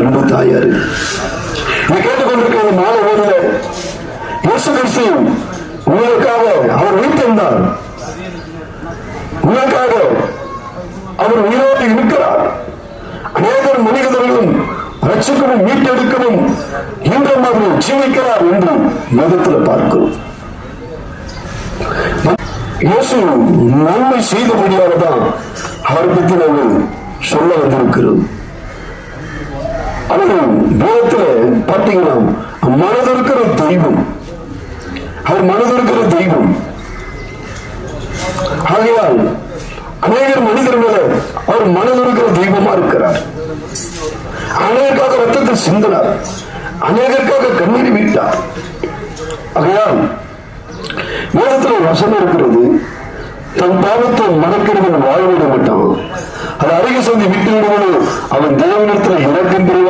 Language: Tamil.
அன்பு தாயாரு கேட்டுக்கொண்டிருக்கிற மாலை வேளையில இயேசு கிறிஸ்து உங்களுக்காக அவர் உயிர்த்தெழுந்தார், உங்களுக்காக அவர் உயிரோடு இருக்கிறார். அநேகர் மனிதர்களும் ரட்சிக்கவும் மீட்டெடுக்கவும் இன்றும் அவர் ஜீவிக்கிறார் என்று வேதத்தில் பார்க்கிறோம். இயேசு நன்மை செய்தபடியாக தான் அவரை பற்றி நாங்கள் சொல்ல வந்திருக்கிறோம். அவர் வேதத்தில் பார்த்தீங்கன்னா மனதிருக்கிற தெய்வம், அவர் மனதிருக்கிற தெய்வம். ஆகையால் அநேகர் மனிதர் மேல அவர் மனதிருக்கிற தெய்வமா இருக்கிறார். அநேகருக்காக ரத்தத்தை சிந்தினார், அநேகருக்காக கண்ணீர் விட்டார். ஆகையால் வேதத்தில் வசனம் இருக்கிறது, தன் பாவத்தை மறக்கிறவன் வாழ்விட மாட்டான், அது அருகே சொல்லி விட்டு விடுவனும் அவன் தேவனிடத்தில் இறக்கம் பெறுவான்.